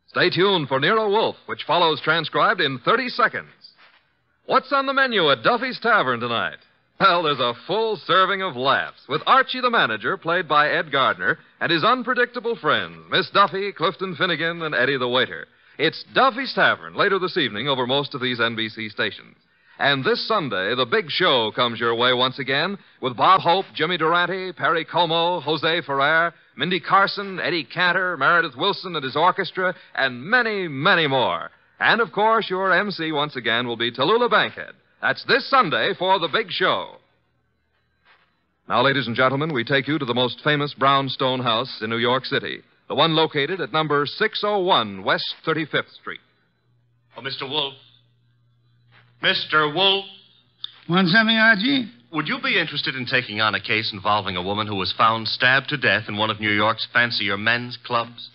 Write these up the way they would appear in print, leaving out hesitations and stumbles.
Stay tuned for Nero Wolfe, which follows transcribed in 30 seconds. What's on the menu at Duffy's Tavern tonight? Well, there's a full serving of laughs with Archie the manager, played by Ed Gardner, and his unpredictable friends, Miss Duffy, Clifton Finnegan, and Eddie the waiter. It's Duffy's Tavern later this evening over most of these NBC stations. And this Sunday, the big show comes your way once again with Bob Hope, Jimmy Durante, Perry Como, Jose Ferrer, Mindy Carson, Eddie Cantor, Meredith Wilson and his orchestra, and many, many more. And, of course, your MC once again will be Tallulah Bankhead. That's this Sunday for the big show. Now, ladies and gentlemen, we take you to the most famous brownstone house in New York City, the one located at number 601 West 35th Street. Oh, Mr. Wolfe. Mr. Wolfe. Want something, Archie? Would you be interested in taking on a case involving a woman who was found stabbed to death in one of New York's fancier men's clubs?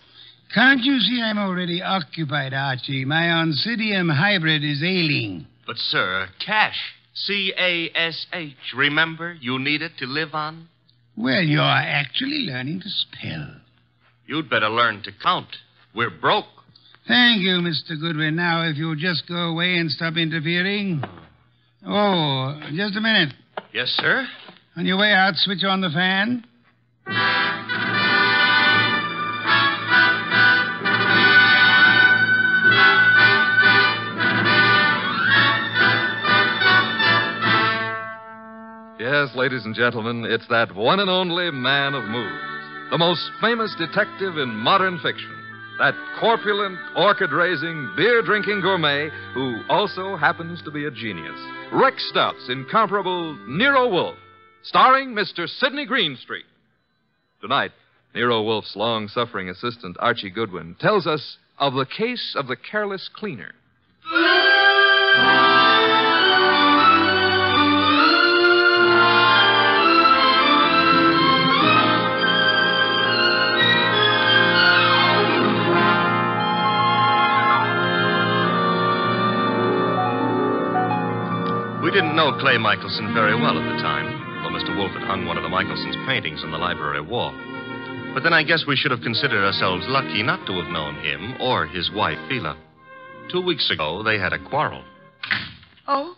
Can't you see I'm already occupied, Archie? My Oncidium hybrid is ailing. But, sir, cash. C-A-S-H. Remember, you need it to live on. Well, you're actually learning to spell. You'd better learn to count. We're broke. Thank you, Mr. Goodwin. Now, if you'll just go away and stop interfering. Oh, just a minute. Yes, sir? On your way out, switch on the fan. Yes, ladies and gentlemen, it's that one and only man of moves, the most famous detective in modern fiction, that corpulent, orchid-raising, beer-drinking gourmet who also happens to be a genius. Rex Stout's incomparable Nero Wolfe, starring Mr. Sidney Greenstreet. Tonight, Nero Wolfe's long-suffering assistant, Archie Goodwin, tells us of the case of the careless cleaner. We didn't know Clay Michelson very well at the time, though Mr. Wolfe had hung one of the Michelson's paintings on the library wall. But then I guess we should have considered ourselves lucky not to have known him or his wife, Phila. 2 weeks ago, they had a quarrel. Oh,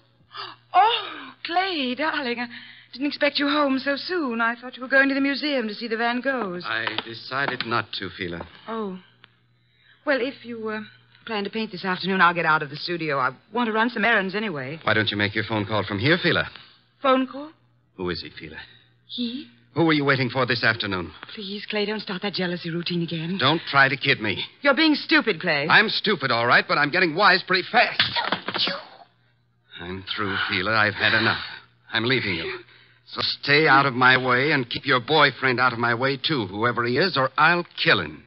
Clay, darling, I didn't expect you home so soon. I thought you were going to the museum to see the Van Goghs. I decided not to, Phila. Oh. Well, if you plan to paint this afternoon, I'll get out of the studio. I want to run some errands anyway. Why don't you make your phone call from here, Phila? Phone call? Who is he, Phila? He? Who were you waiting for this afternoon? Please, Clay, don't start that jealousy routine again. Don't try to kid me. You're being stupid, Clay. I'm stupid, all right, but I'm getting wise pretty fast. I'm through, Phila. I've had enough. I'm leaving you. So stay out of my way and keep your boyfriend out of my way, too, whoever he is, or I'll kill him.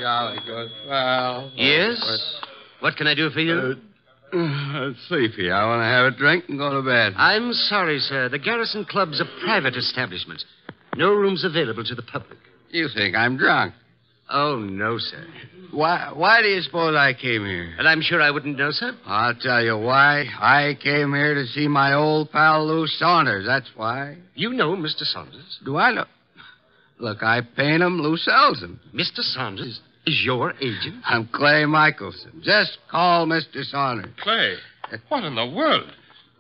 Jolly good pal. Yes? What can I do for you? Sleepy. I want to have a drink and go to bed. I'm sorry, sir. The Garrison Club's a private establishment. No rooms available to the public. You think I'm drunk? Oh, no, sir. Why do you suppose I came here? And I'm sure I wouldn't know, sir. I'll tell you why. I came here to see my old pal Lou Saunders. That's why. You know Mr. Saunders? Do I know? Look, I paint him. Lou sells them. Mr. Saunders is your agent? I'm Clay Michelson. Just call Mr. Saunders. Clay, what in the world?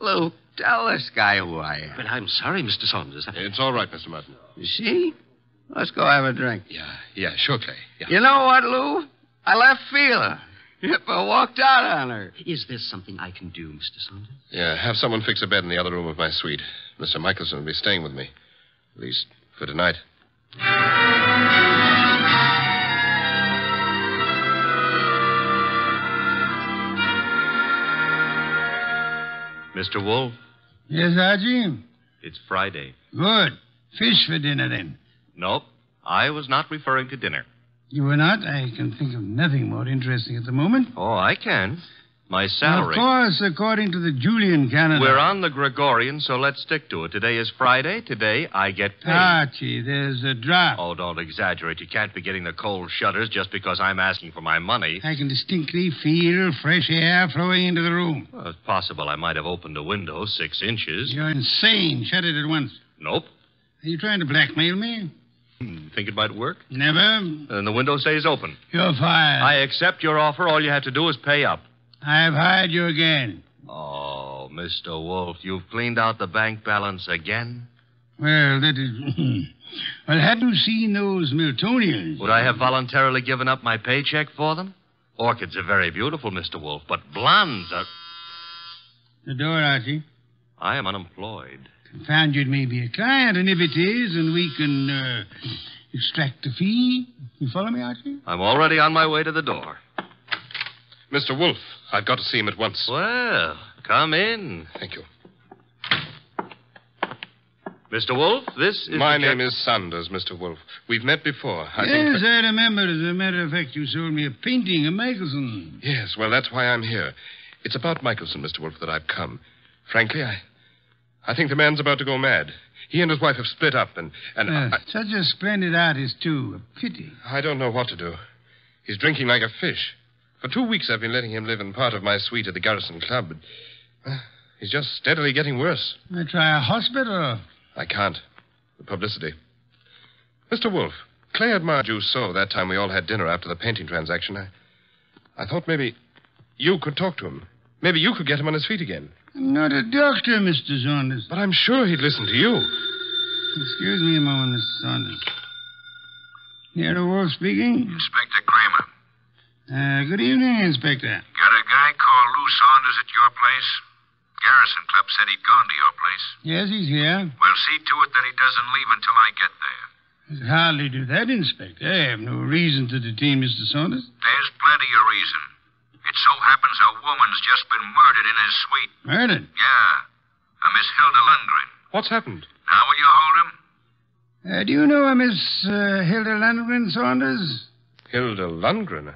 Lou, tell this guy who I am. But I'm sorry, Mr. Saunders. It's all right, Mr. Martin. You see? Let's go have a drink. Yeah, sure, Clay. Yeah. You know what, Lou? I left Phila. Yep, I walked out on her. Is there something I can do, Mr. Saunders? Yeah, have someone fix a bed in the other room of my suite. Mr. Michelson will be staying with me. At least for tonight. Mr. Wolfe, Yes, Archie? it's Friday. Good. Fish for dinner, then. Nope, I was not referring to dinner. You were not? I can think of nothing more interesting at the moment. Oh, I can. My salary. Of course, according to the Julian calendar. We're on the Gregorian, so let's stick to it. Today is Friday. Today I get paid. Archie, there's a draft. Oh, don't exaggerate. You can't be getting the cold shutters just because I'm asking for my money. I can distinctly feel fresh air flowing into the room. Well, it's possible I might have opened a window 6 inches. You're insane. Shut it at once. Nope. Are you trying to blackmail me? Think it might work? Never. And the window stays open. You're fired. I accept your offer. All you have to do is pay up. I've hired you again. Oh, Mr. Wolfe, you've cleaned out the bank balance again? Well, that is... Well, have you seen those Miltonians? Would I have voluntarily given up my paycheck for them? Orchids are very beautiful, Mr. Wolfe, but blondes are... The door, Archie. I am unemployed. Confound you, it may be a client, and if it is, and we can extract a fee. You follow me, Archie? I'm already on my way to the door. Mr. Wolfe, I've got to see him at once. Well, come in. Thank you. Mr. Wolfe, this is... My name is Saunders, Mr. Wolfe. We've met before. I remember. As a matter of fact, you sold me a painting of Michelson. Yes, well, that's why I'm here. It's about Michelson, Mr. Wolfe, that I've come. Frankly, I think the man's about to go mad. He and his wife have split up, and such a splendid artist, too. A pity. I don't know what to do. He's drinking like a fish. For 2 weeks, I've been letting him live in part of my suite at the Garrison Club. But, he's just steadily getting worse. I try a hospital. I can't. The publicity. Mr. Wolfe, Clay admired you so that time we all had dinner after the painting transaction. I thought maybe you could talk to him. Maybe you could get him on his feet again. I'm not a doctor, Mr. Saunders. But I'm sure he'd listen to you. Excuse me a moment, Mr. Saunders. Nero Wolfe speaking. Inspector Kramer. Good evening, Inspector. Got a guy called Lou Saunders at your place? Garrison Club said he'd gone to your place. Yes, he's here. Well, see to it that he doesn't leave until I get there. I'd hardly do that, Inspector. I have no reason to detain Mr. Saunders. There's plenty of reason. It so happens a woman's just been murdered in his suite. Murdered? Yeah. A Miss Hilda Lundgren. What's happened? Now will you hold him? Do you know a Miss Hilda Lundgren, Saunders? Hilda Lundgren?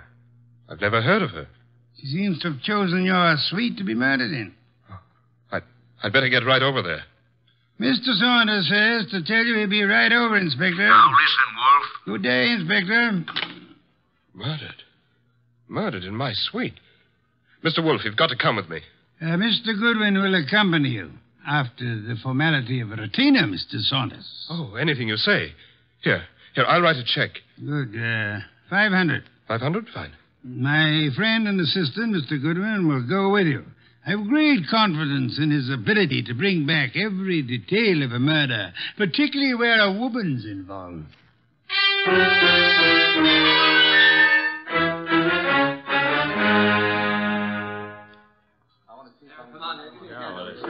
I've never heard of her. She seems to have chosen your suite to be murdered in. I'd better get right over there. Mr. Saunders says to tell you he'll be right over, Inspector. Now listen, Wolfe. Good day, Inspector. Murdered? Murdered in my suite? Mr. Wolfe, you've got to come with me. Mr. Goodwin will accompany you after the formality of a retainer, Mr. Saunders. Oh, anything you say. Here, I'll write a check. Good. 500. 500? Fine. My friend and assistant, Mr. Goodwin, will go with you. I have great confidence in his ability to bring back every detail of a murder, particularly where a woman's involved.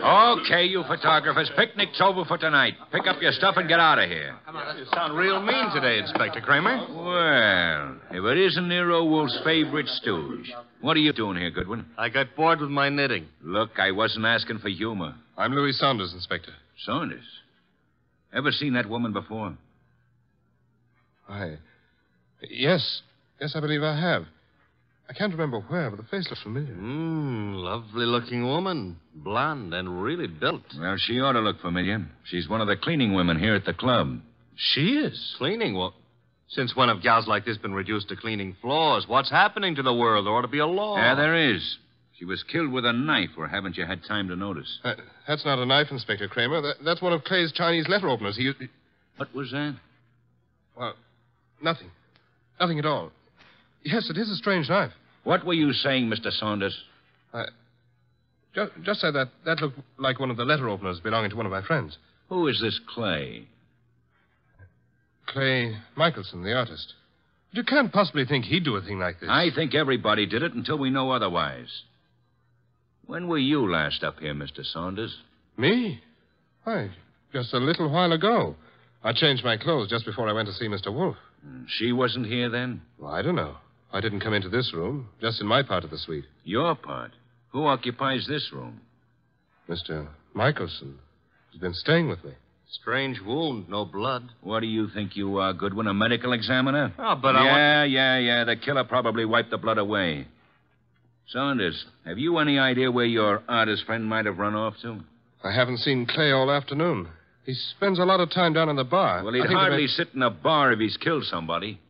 Okay, you photographers, picnic's over for tonight. Pick up your stuff and get out of here. You sound real mean today, Inspector Kramer. Well, if it isn't Nero Wolfe's favorite stooge. What are you doing here, Goodwin? I got bored with my knitting. Look, I wasn't asking for humor. I'm Louis Saunders, Inspector. Saunders? Ever seen that woman before? Yes, I believe I have. I can't remember where, but the face looks familiar. Lovely-looking woman. Blonde and really built. Well, she ought to look familiar. She's one of the cleaning women here at the club. She is? Cleaning? Well, since when have gals like this been reduced to cleaning floors? What's happening to the world? There ought to be a law. Yeah, there is. She was killed with a knife, or haven't you had time to notice? That's not a knife, Inspector Kramer. That's one of Clay's Chinese letter openers. What was that? Well, nothing. Nothing at all. Yes, it is a strange knife. What were you saying, Mr. Saunders? Just said that looked like one of the letter openers belonging to one of my friends. Who is this Clay? Clay Michelson, the artist. But you can't possibly think he'd do a thing like this. I think everybody did it until we know otherwise. When were you last up here, Mr. Saunders? Me? Why, just a little while ago. I changed my clothes just before I went to see Mr. Wolfe. She wasn't here then? Well, I don't know. I didn't come into this room, just in my part of the suite. Your part? Who occupies this room? Mr. Michelson. He's been staying with me. Strange wound, no blood. What do you think you are, Goodwin, a medical examiner? Oh, but Yeah, the killer probably wiped the blood away. Saunders, have you any idea where your artist friend might have run off to? I haven't seen Clay all afternoon. He spends a lot of time down in the bar. Well, he'd hardly sit in a bar if he's killed somebody.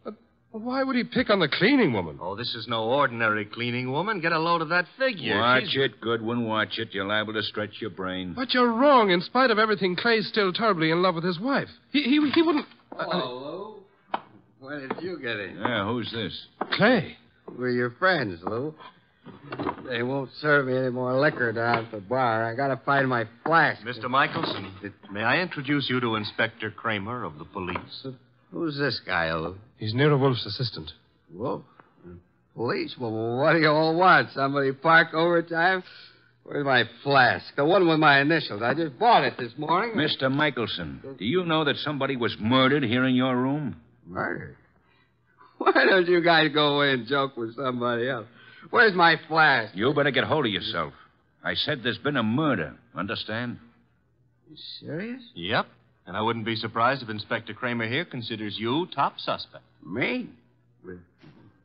Why would he pick on the cleaning woman? Oh, this is no ordinary cleaning woman. Get a load of that figure. Watch it, Goodwin, watch it. You're liable to stretch your brain. But you're wrong. In spite of everything, Clay's still terribly in love with his wife. He wouldn't... Hello, Lou. Where did you get in? Yeah, who's this? Clay. We're your friends, Lou. They won't serve me any more liquor down at the bar. I gotta find my flask. Mr. Michelson, may I introduce you to Inspector Kramer of the police? Who's this guy, Lou? He's Nero Wolfe's assistant. Wolf? Police? Well, what do you all want? Somebody park overtime? Where's my flask? The one with my initials. I just bought it this morning. Mr. Michelson, do you know that somebody was murdered here in your room? Murdered? Why don't you guys go away and joke with somebody else? Where's my flask? You better get hold of yourself. I said there's been a murder. Understand? You serious? Yep. And I wouldn't be surprised if Inspector Kramer here considers you top suspect. Me?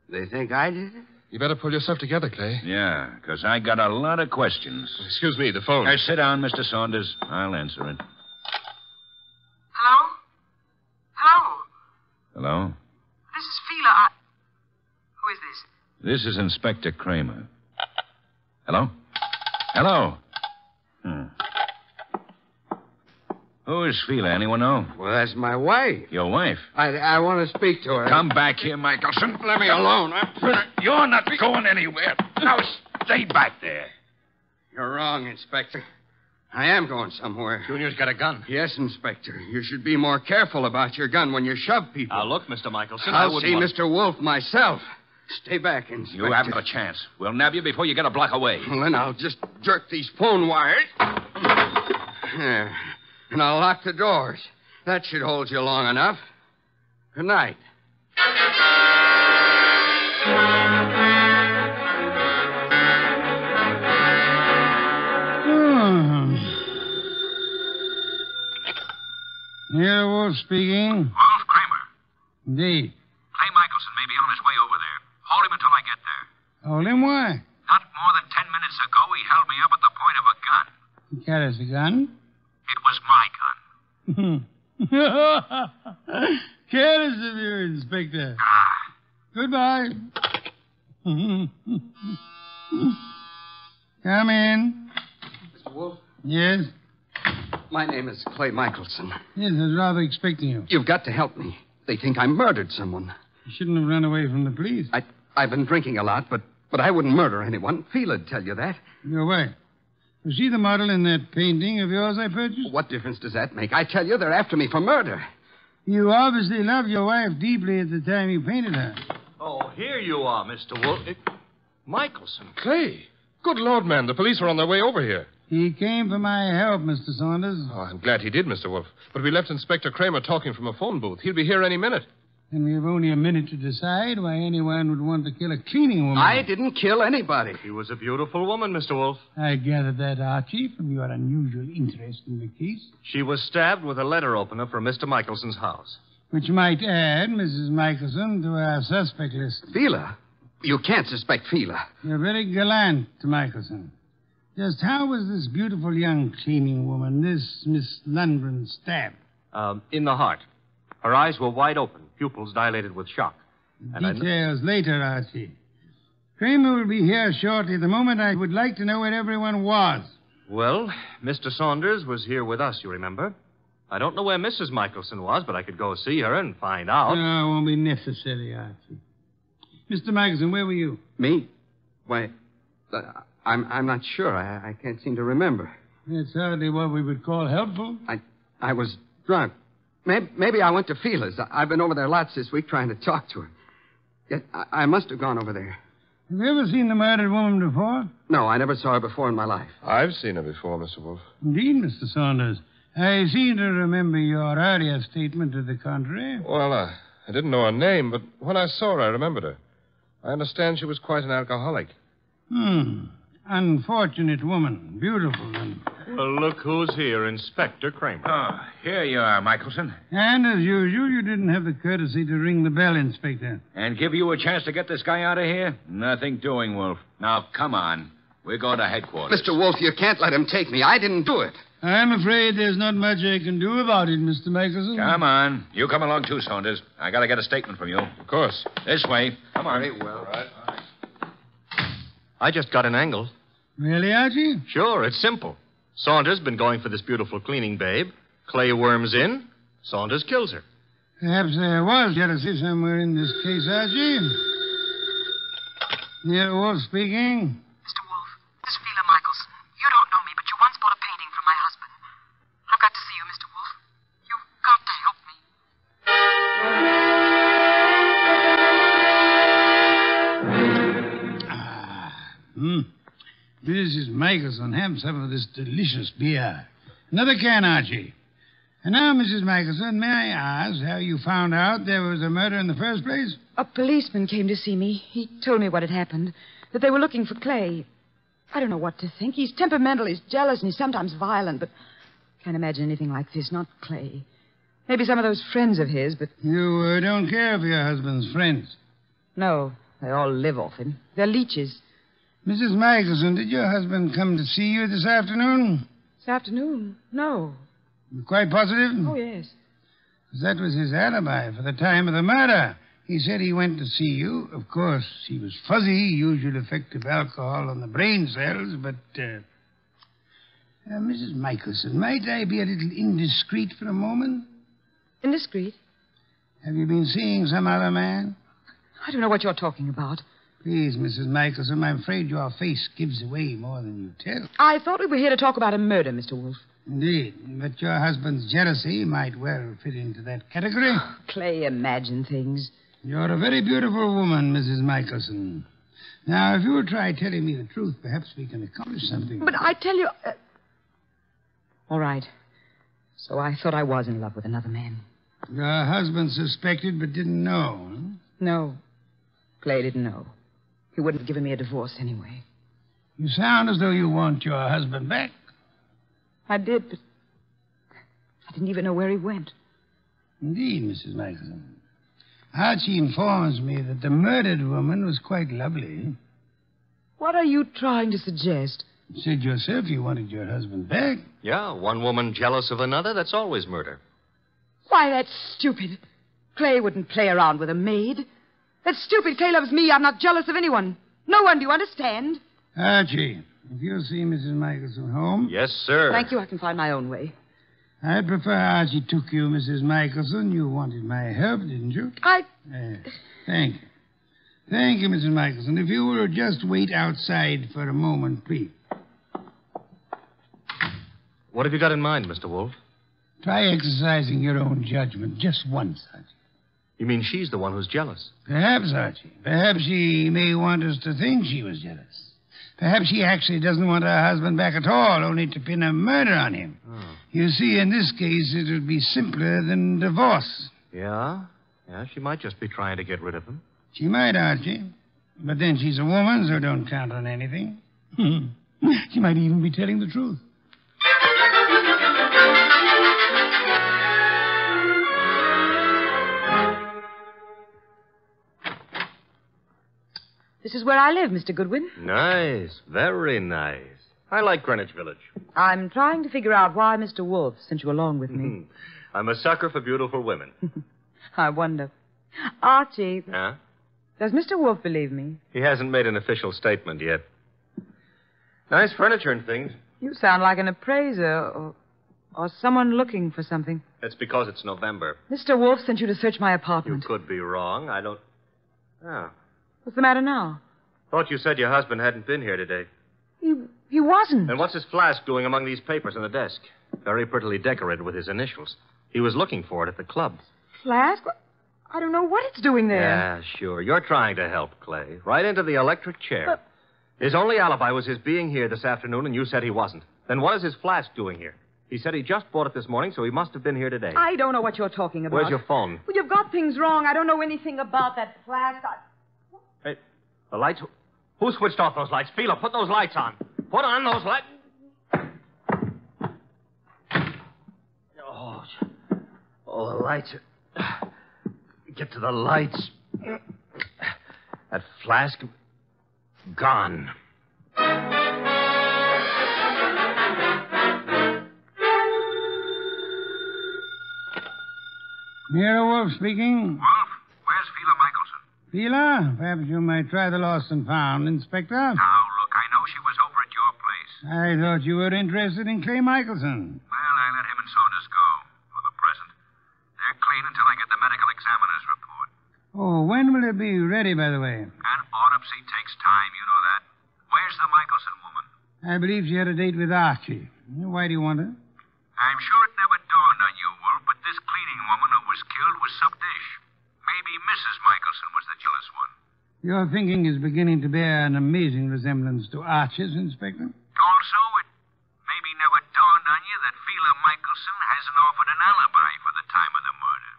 They think I did it? You better pull yourself together, Clay. Yeah, because I got a lot of questions. Excuse me, the phone. Now, sit down, Mr. Saunders. I'll answer it. Hello? Hello? Hello? This is Fila. Who is this? This is Inspector Kramer. Hello? Hello? Who is Fila? Anyone know? Well, that's my wife. Your wife? I want to speak to her. Come back here, Michelson. Let me alone. You're not going anywhere. Now, stay back there. You're wrong, Inspector. I am going somewhere. Junior's got a gun. Yes, Inspector. You should be more careful about your gun when you shove people. Now, look, Mr. Michelson, I'll see Mr. Wolfe myself. Stay back, Inspector. You haven't a chance. We'll nab you before you get a block away. Well, then I'll just jerk these phone wires. There. And I'll lock the doors. That should hold you long enough. Good night. Nero Wolfe speaking. Wolf Kramer. Indeed. Clay Michelson may be on his way over there. Hold him until I get there. Hold him, why? Not more than 10 minutes ago, he held me up at the point of a gun. He carries a gun. It was my gun. Careless of you, Inspector. Goodbye. Come in. Mr. Wolfe? Yes? My name is Clay Michelson. Yes, I was rather expecting you. You've got to help me. They think I murdered someone. You shouldn't have run away from the police. I've been drinking a lot, but I wouldn't murder anyone. Fela'd tell you that. Your wife. Was she the model in that painting of yours I purchased? What difference does that make? I tell you, they're after me for murder. You obviously loved your wife deeply at the time you painted her. Oh, here you are, Mr. Wolfe. Michelson. Clay. Good Lord, man. The police are on their way over here. He came for my help, Mr. Saunders. Oh, I'm glad he did, Mr. Wolfe. But we left Inspector Kramer talking from a phone booth. He'll be here any minute. And we have only a minute to decide why anyone would want to kill a cleaning woman. I didn't kill anybody. She was a beautiful woman, Mr. Wolfe. I gathered that, Archie, from your unusual interest in the case. She was stabbed with a letter opener from Mr. Michelson's house. Which might add Mrs. Michelson to our suspect list. Fila? You can't suspect Fila. You're very gallant, Michelson. Just how was this beautiful young cleaning woman, this Miss Lundgren, stabbed? In the heart. Her eyes were wide open, pupils dilated with shock. Details later, Archie. Kramer will be here shortly. The moment I would like to know where everyone was. Well, Mr. Saunders was here with us, you remember. I don't know where Mrs. Michelson was, but I could go see her and find out. No, it won't be necessary, Archie. Mr. Michelson, where were you? Me? Why, I'm not sure. I can't seem to remember. That's hardly what we would call helpful. I was drunk. Maybe I went to Fila's. I've been over there lots this week trying to talk to her. Yet I must have gone over there. Have you ever seen the murdered woman before? No, I never saw her before in my life. I've seen her before, Mr. Wolfe. Indeed, Mr. Saunders. I seem to remember your earlier statement to the contrary. Well, I didn't know her name, but when I saw her, I remembered her. I understand she was quite an alcoholic. Unfortunate woman. Beautiful and Well, look who's here, Inspector Kramer. Oh, here you are, Michelson. And as usual, you didn't have the courtesy to ring the bell, Inspector. And give you a chance to get this guy out of here? Nothing doing, Wolf. Now, come on. We're going to headquarters. Mr. Wolfe, you can't let him take me. I didn't do it. I'm afraid there's not much I can do about it, Mr. Michelson. Come on. You come along too, Saunders. I got to get a statement from you. Of course. This way. Come on. Very well. All right. I just got an angle. Really, Archie? Sure, it's simple. Saunders been going for this beautiful cleaning babe. Clay worms in. Saunders kills her. Perhaps there was jealousy somewhere in this case, Archie. Nero Wolfe speaking. Mr. Wolfe, this is Fela Michelson. You don't know me, but you once bought a painting from my husband. I've got to see you, Mr. Wolfe. You've got to help me. Mrs. Michelson, have some of this delicious beer. Another can, Archie. And now, Mrs. Michelson, may I ask how you found out there was a murder in the first place? A policeman came to see me. He told me what had happened, that they were looking for Clay. I don't know what to think. He's temperamental, he's jealous, and he's sometimes violent, but I can't imagine anything like this. Not Clay. Maybe some of those friends of his, but... You don't care for your husband's friends? No, they all live off him. They're leeches. Mrs. Michelson, did your husband come to see you this afternoon? This afternoon? No. You're quite positive? Oh, yes. That was his alibi for the time of the murder. He said he went to see you. Of course, he was fuzzy, usual effect of alcohol on the brain cells, but... Mrs. Michelson, might I be a little indiscreet for a moment? Indiscreet? Have you been seeing some other man? I don't know what you're talking about. Please, Mrs. Michelson, I'm afraid your face gives away more than you tell. I thought we were here to talk about a murder, Mr. Wolfe. Indeed, but your husband's jealousy might well fit into that category. Clay, imagine things. You're a very beautiful woman, Mrs. Michelson. Now, if you'll try telling me the truth, perhaps we can accomplish something. But I tell you... All right. So I thought I was in love with another man. Your husband suspected but didn't know, huh? No. Clay didn't know. He wouldn't have given me a divorce anyway. You sound as though you want your husband back. I did, but I didn't even know where he went. Indeed, Mrs. Michelson. Archie informs me that the murdered woman was quite lovely. What are you trying to suggest? You said yourself you wanted your husband back. Yeah, one woman jealous of another, that's always murder. Why, that's stupid. Clay wouldn't play around with a maid. That's stupid. Clay loves me. I'm not jealous of anyone. No one, do you understand? Archie, if you'll see Mrs. Michelson home... Yes, sir. Thank you. I can find my own way. I prefer Archie took you, Mrs. Michelson. You wanted my help, didn't you? Thank you. Thank you, Mrs. Michelson. If you will just wait outside for a moment, please. What have you got in mind, Mr. Wolfe? Try exercising your own judgment just once, Archie. You mean she's the one who's jealous? Perhaps, Archie. Perhaps she may want us to think she was jealous. Perhaps she actually doesn't want her husband back at all, only to pin a murder on him. Oh. You see, in this case, it would be simpler than divorce. Yeah? Yeah, she might just be trying to get rid of him. She might, Archie. But then she's a woman, so don't count on anything. She might even be telling the truth. This is where I live, Mr. Goodwin. Nice. Very nice. I like Greenwich Village. I'm trying to figure out why Mr. Wolfe sent you along with me. I'm a sucker for beautiful women. I wonder. Archie, Huh? does Mr. Wolfe believe me? He hasn't made an official statement yet. Nice furniture and things. You sound like an appraiser or someone looking for something. That's because it's November. Mr. Wolfe sent you to search my You apartment. could be wrong. I don't... Oh. What's the matter now? Thought you said your husband hadn't been here today. He wasn't. And what's his flask doing among these papers on the desk? Very prettily decorated with his initials. He was looking for it at the club. Flask? I don't know what it's doing there. Yeah, sure. You're trying to help, Clay. Right into the electric chair. His only alibi was his being here this afternoon, and you said he wasn't. Then what is his flask doing here? He said he just bought it this morning, so he must have been here today. I don't know what you're talking about. Where's your phone? Well, you've got things wrong. I don't know anything about that flask. Hey, the lights... Who switched off those lights? Fela, put those lights on. Put on those lights. lights. Get to the lights. That flask. Gone. Nero Wolfe speaking. Wolf, where's Fila Michelson? Fila? Perhaps you might try the lost and found, Inspector. Now, look, I know she was over at your place. I thought you were interested in Clay Michelson. Well, I let him and Saunders go for the present. They're clean until I get the medical examiner's report. Oh, when will it be ready, by the way? An autopsy takes time, you know that. Where's the Michelson woman? I believe she had a date with Archie. Why do you want her? I'm sure it never dawned on you, Wolf, but this cleaning woman who was killed was some dish. Maybe Mrs. Michelson was the jealous one. Your thinking is beginning to bear an amazing resemblance to Archie's, Inspector. Also, it maybe never dawned on you that Fila Michelson hasn't offered an alibi for the time of the murder.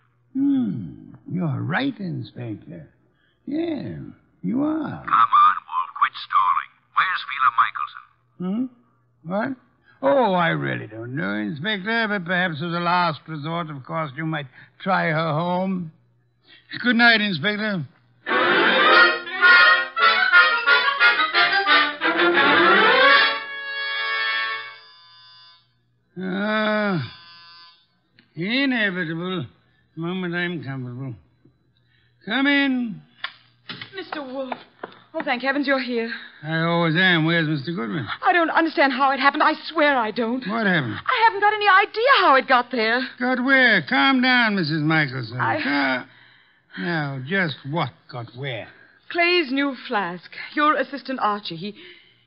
You're right, Inspector. Yeah, you are. Come on, Wolf, quit stalling. Where's Fila Michelson? What? Oh, I really don't know, Inspector, but perhaps as a last resort, of course, you might try her home. Good night, Inspector. Inevitable. The moment I'm comfortable. Come in. Mr. Wolfe. Oh, thank heavens you're here. I always am. Where's Mr. Goodwin? I don't understand how it happened. I swear I don't. What happened? I haven't got any idea how it got there. Got where? Calm down, Mrs. Michelson. Now, just what got where? Clay's new flask. Your assistant Archie.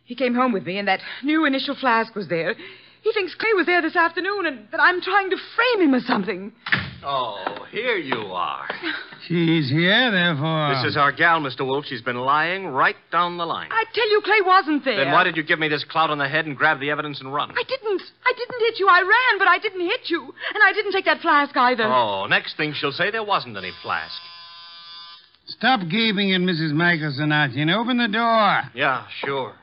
He came home with me, and that new initial flask was there. He thinks Clay was there this afternoon, and that I'm trying to frame him or something. Oh, here you are. She's here, therefore. This is our gal, Mr. Wolfe. She's been lying right down the line. I tell you, Clay wasn't there. Then why did you give me this clout on the head and grab the evidence and run? I didn't hit you. I ran, but I didn't hit you. And I didn't take that flask either. Oh, next thing she'll say there wasn't any flask. Stop gaping at Mrs. Michelson, Archie, and open the door. Yeah, sure.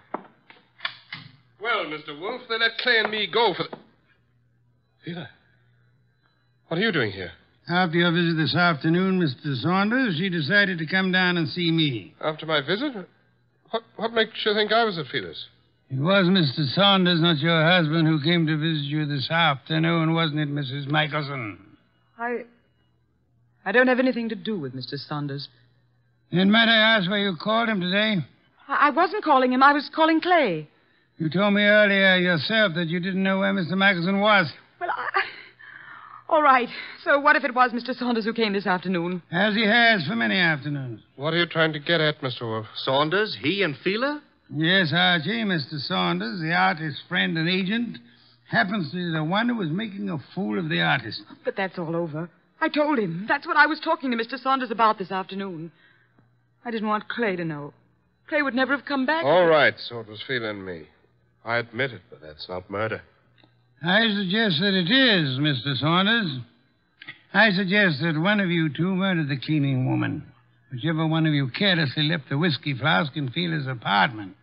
Well, Mr. Wolfe, they let Clay and me go for the... Fila, what are you doing here? After your visit this afternoon, Mr. Saunders, she decided to come down and see me. After my visit? What makes you think I was at Fila's? It was Mr. Saunders, not your husband, who came to visit you this afternoon, wasn't it, Mrs. Michelson? I don't have anything to do with Mr. Saunders. Then might I ask why you called him today? I wasn't calling him. I was calling Clay. You told me earlier yourself that you didn't know where Mr. Michelson was. Well, all right. So what if it was Mr. Saunders who came this afternoon? As he has for many afternoons. What are you trying to get at, Mr. Wolfe? Saunders? He and Fila? Yes, Archie. Mr. Saunders, the artist's friend and agent, happens to be the one who was making a fool of the artist. But that's all over. I told him. That's what I was talking to Mr. Saunders about this afternoon. I didn't want Clay to know. Clay would never have come back. All right, so it was Fila and me. I admit it, but that's not murder. I suggest that it is, Mr. Saunders. I suggest that one of you two murdered the cleaning woman. Whichever one of you carelessly left the whiskey flask in Fila's apartment.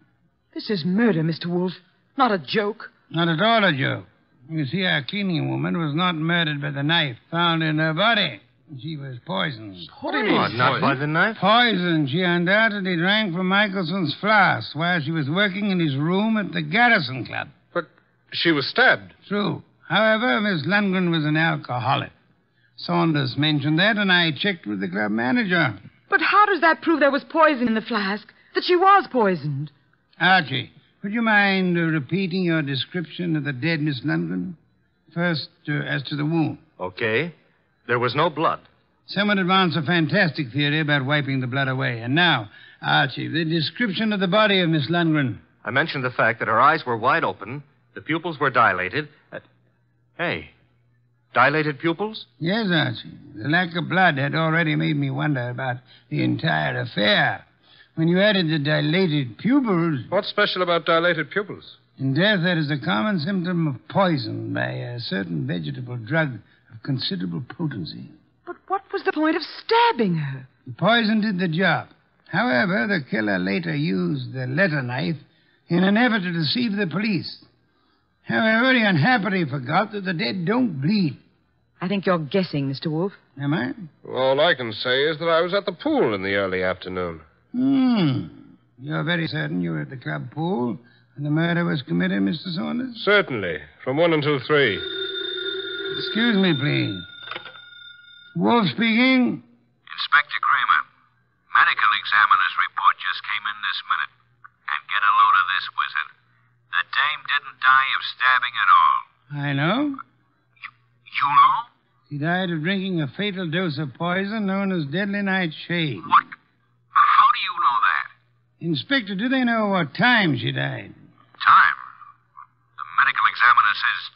This is murder, Mr. Wolfe. Not a joke. Not at all a joke. You see, our cleaning woman was not murdered by the knife found in her body. She was poisoned. What do you mean? Not by the knife? Poisoned. She undoubtedly drank from Michelson's flask while she was working in his room at the Garrison Club. But she was stabbed. True. However, Miss Lundgren was an alcoholic. Saunders mentioned that, and I checked with the club manager. But how does that prove there was poison in the flask? That she was poisoned? Archie, would you mind repeating your description of the dead Miss Lundgren? First, as to the wound. Okay. There was no blood. Someone advanced a fantastic theory about wiping the blood away. And now, Archie, the description of the body of Miss Lundgren. I mentioned the fact that her eyes were wide open, the pupils were dilated. Hey, dilated pupils? Yes, Archie. The lack of blood had already made me wonder about the entire affair. When you added the dilated pupils... What's special about dilated pupils? In death, that is a common symptom of poison by a certain vegetable drug of considerable potency. But what was the point of stabbing her? The poison did the job. However, the killer later used the letter knife in an effort to deceive the police. However, he unhappily forgot that the dead don't bleed. I think you're guessing, Mr. Wolfe. Am I? All I can say is that I was at the pool in the early afternoon. You're very certain you were at the club pool when the murder was committed, Mr. Saunders? Certainly. From 1 until 3. Excuse me, please. Wolf speaking. Inspector Kramer, medical examiner's report just came in this minute. And get a load of this, Wizard. The dame didn't die of stabbing at all. I know. You know? She died of drinking a fatal dose of poison known as deadly nightshade. What? How do you know that? Inspector, do they know what time she died? Time? The medical examiner says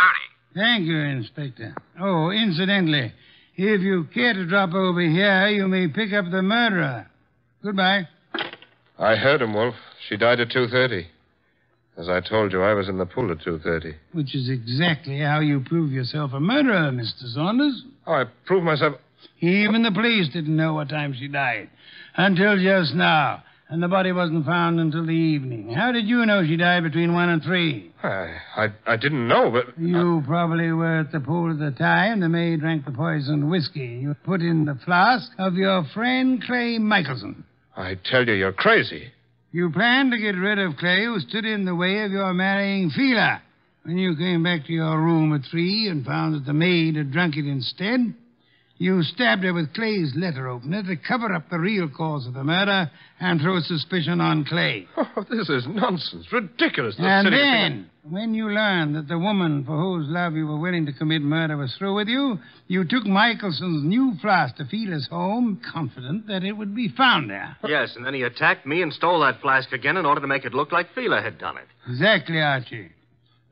2:30. Thank you, Inspector. Oh, incidentally, if you care to drop over here, you may pick up the murderer. Goodbye. I heard him, Wolf. She died at 2:30. As I told you, I was in the pool at 2:30. Which is exactly how you prove yourself a murderer, Mr. Saunders. Oh, I proved myself... Even the police didn't know what time she died. Until just now. And the body wasn't found until the evening. How did you know she died between 1 and 3? I didn't know, but... You probably were at the pool at the time. The maid drank the poisoned whiskey you put in the flask of your friend Clay Michelson. I tell you, you're crazy. You planned to get rid of Clay, who stood in the way of your marrying Fila. When you came back to your room at 3 and found that the maid had drunk it instead, you stabbed her with Clay's letter opener to cover up the real cause of the murder and throw suspicion on Clay. Oh, this is nonsense. Ridiculous. And then, when you learned that the woman for whose love you were willing to commit murder was through with you, you took Michelson's new flask to Fila's home, confident that it would be found there. Yes, and then he attacked me and stole that flask again in order to make it look like Fila had done it. Exactly, Archie.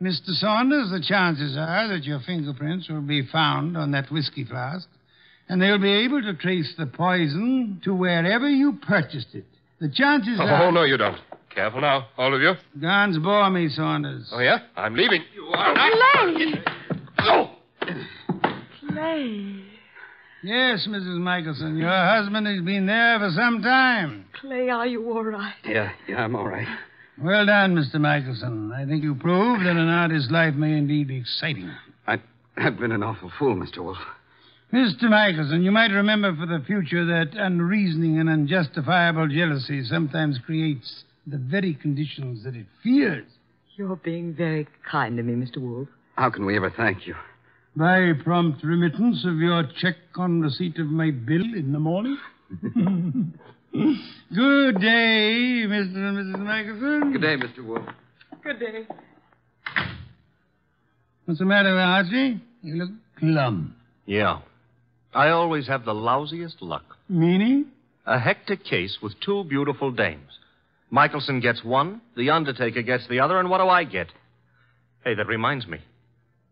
Mr. Saunders, the chances are that your fingerprints will be found on that whiskey flask, and they'll be able to trace the poison to wherever you purchased it. The chances are... Oh, no, you don't. Careful now, all of you. Guns bore me, Saunders. Oh, yeah? I'm leaving. You are Clay! Oh! Clay. Yes, Mrs. Michelson, your husband has been there for some time. Clay, are you all right? Yeah, I'm all right. Well done, Mr. Michelson. I think you proved that an artist's life may indeed be exciting. I've been an awful fool, Mr. Wolfe. Mr. Michelson, you might remember for the future that unreasoning and unjustifiable jealousy sometimes creates the very conditions that it fears. You're being very kind to me, Mr. Wolfe. How can we ever thank you? By prompt remittance of your check on receipt of my bill in the morning. Good day, Mr. and Mrs. Michelson. Good day, Mr. Wolfe. Good day. What's the matter, Archie? You look glum. Yeah. I always have the lousiest luck. Meaning? A hectic case with 2 beautiful dames. Michelson gets one, the undertaker gets the other, and what do I get? Hey, that reminds me.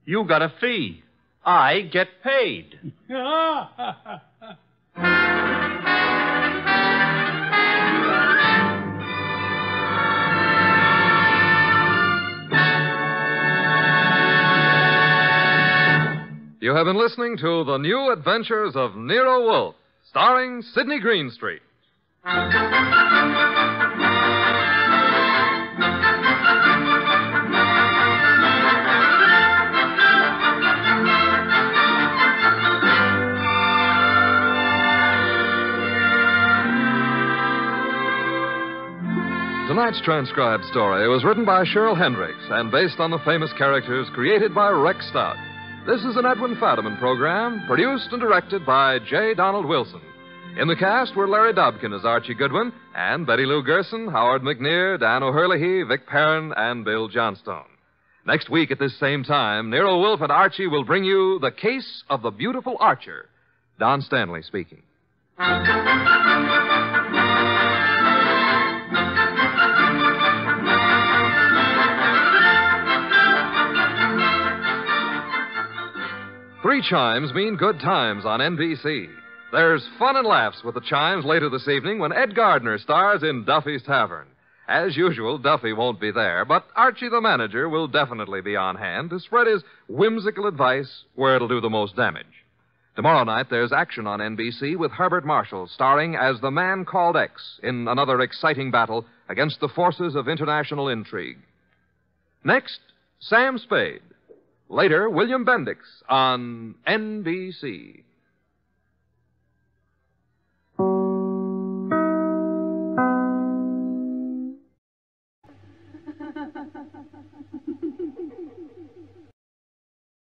You got a fee. I get paid. You have been listening to The New Adventures of Nero Wolfe, starring Sidney Greenstreet. Tonight's transcribed story was written by Cheryl Hendricks and based on the famous characters created by Rex Stout. This is an Edwin Fadiman program, produced and directed by J. Donald Wilson. In the cast were Larry Dobkin as Archie Goodwin, and Betty Lou Gerson, Howard McNear, Dan O'Hurley, Vic Perrin, and Bill Johnstone. Next week at this same time, Nero Wolfe and Archie will bring you The Case of the Beautiful Archer. Don Stanley speaking. Three chimes mean good times on NBC. There's fun and laughs with the chimes later this evening when Ed Gardner stars in Duffy's Tavern. As usual, Duffy won't be there, but Archie the manager will definitely be on hand to spread his whimsical advice where it'll do the most damage. Tomorrow night, there's action on NBC with Herbert Marshall starring as the man called X in another exciting battle against the forces of international intrigue. Next, Sam Spade. Later, William Bendix on NBC.